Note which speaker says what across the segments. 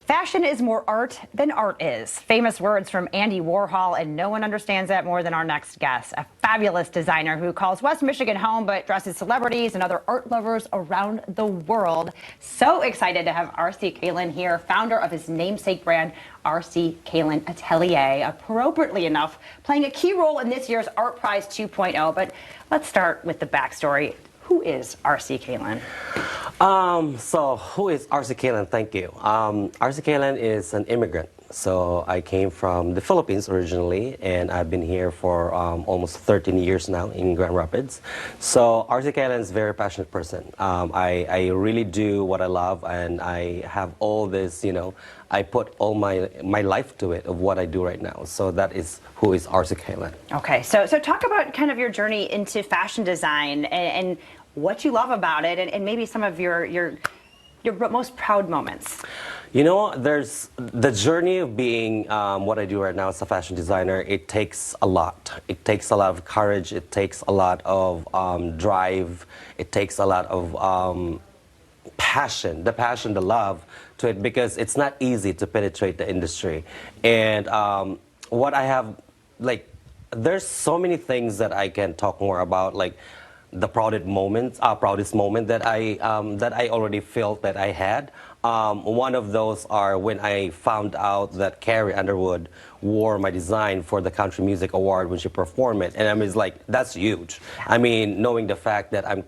Speaker 1: Fashion is more art than art is. Famous words from Andy Warhol, and no one understands that more than our next guest, a fabulous designer who calls West Michigan home but dresses celebrities and other art lovers around the world. So excited to have RC Caylan here, founder of his namesake brand, RC Caylan Atelier, appropriately enough, playing a key role in this year's ArtPrize 2.0. But let's start with the backstory. Who is RC Caylan?
Speaker 2: So who is RC Caylan? Thank you. RC Caylan is an immigrant. So I came from the Philippines originally, and I've been here for almost 13 years now in Grand Rapids. So RC Caylan is a very passionate person. I really do what I love, and I have all this, I put all my life to it of what I do right now. So that is who is RC Caylan.
Speaker 1: Okay, so talk about kind of your journey into fashion design and what you love about it, and maybe some of your most proud moments.
Speaker 2: There's the journey of being what I do right now as a fashion designer. It takes a lot. It takes a lot of courage. It takes a lot of drive. It takes a lot of passion, the love to it, because it's not easy to penetrate the industry. And what I have, there's so many things that I can talk more about, the proudest moment that I already felt that I had. One of those are when I found out that Carrie Underwood wore my design for the Country Music Award when she performed it, and I was like, that's huge. I mean, knowing the fact that I'm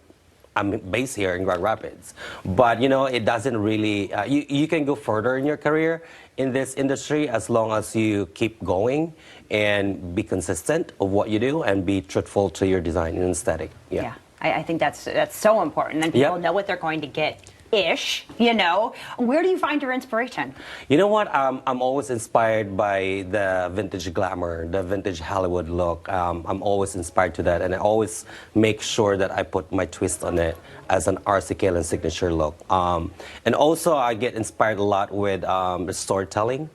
Speaker 2: based here in Grand Rapids, but it doesn't really. You can go further in your career in this industry as long as you keep going and be consistent of what you do and be truthful to your design and aesthetic.
Speaker 1: Yeah, I think that's so important. And people know what they're going to get. Where do you find your inspiration?
Speaker 2: You know what? I'm always inspired by the vintage glamour, the vintage Hollywood look. I'm always inspired to that, and I always make sure that I put my twist on it as an RC Caylan signature look. And also, I get inspired a lot with the storytelling.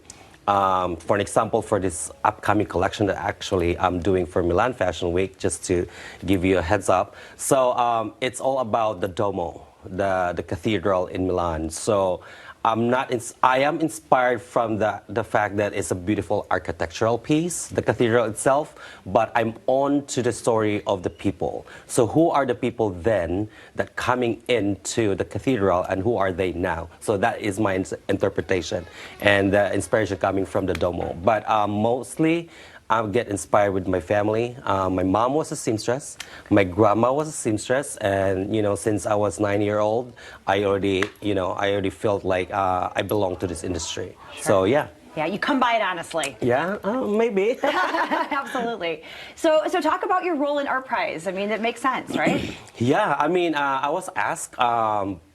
Speaker 2: For an example, for this upcoming collection that actually I'm doing for Milan Fashion Week, just to give you a heads up. So it's all about the Duomo, the cathedral in Milan. So I am inspired from the fact that it's a beautiful architectural piece, the cathedral itself, but I'm on to the story of the people. So who are the people then that coming into the cathedral, and who are they now? So that is my interpretation, and the inspiration coming from the Duomo. But mostly, I get inspired with my family. My mom was a seamstress. My grandma was a seamstress, and since I was 9-year-old, I already felt like I belong to this industry.
Speaker 1: Sure.
Speaker 2: So yeah.
Speaker 1: Yeah, you come by it honestly.
Speaker 2: Yeah, maybe.
Speaker 1: Absolutely. So talk about your role in ArtPrize. I mean, it makes sense, right?
Speaker 2: Yeah, I mean, I was asked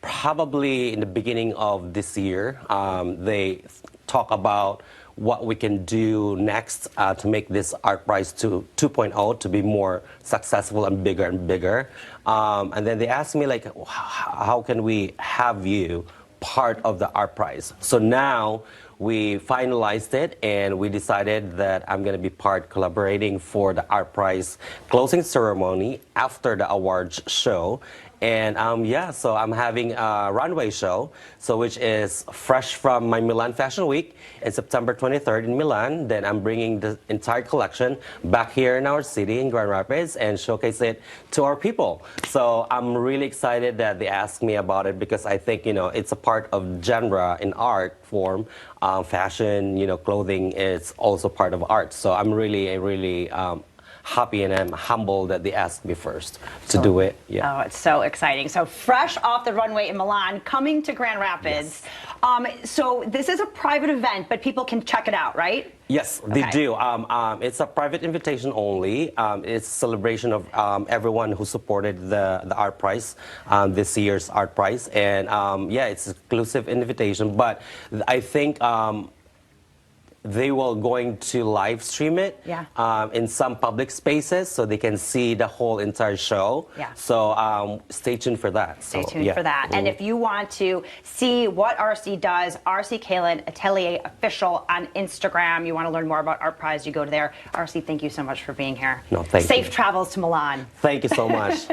Speaker 2: probably in the beginning of this year. They talk about what we can do next to make this ArtPrize 2.0 to be more successful and bigger and bigger. And then they asked me, how can we have you part of the ArtPrize? So now we finalized it, and we decided that I'm going to be collaborating for the ArtPrize closing ceremony after the awards show. And so I'm having a runway show, which is fresh from my Milan Fashion Week in September 23rd in Milan. Then I'm bringing the entire collection back here in our city in Grand Rapids and showcase it to our people. So I'm really excited that they asked me about it, because I think it's a part of genre in art form. Fashion, clothing is also part of art. So I'm really happy, and I'm humble that they asked me first to do it. Yeah.
Speaker 1: Oh, it's so exciting. So fresh off the runway in Milan, coming to Grand Rapids. Yes. So this is a private event, but people can check it out, right?
Speaker 2: Yes, they do. It's a private invitation only. It's a celebration of everyone who supported the ArtPrize, this year's ArtPrize. And it's an exclusive invitation, but I think they will going to live stream it in some public spaces, so they can see the whole entire show.
Speaker 1: Yeah.
Speaker 2: So stay tuned for that.
Speaker 1: Stay tuned for that. And if you want to see what RC does, RC Caylan Atelier Official on Instagram. You want to learn more about ArtPrize, you go to there. RC, thank you so much for being here.
Speaker 2: No, thank you.
Speaker 1: Safe travels to Milan.
Speaker 2: Thank you so much.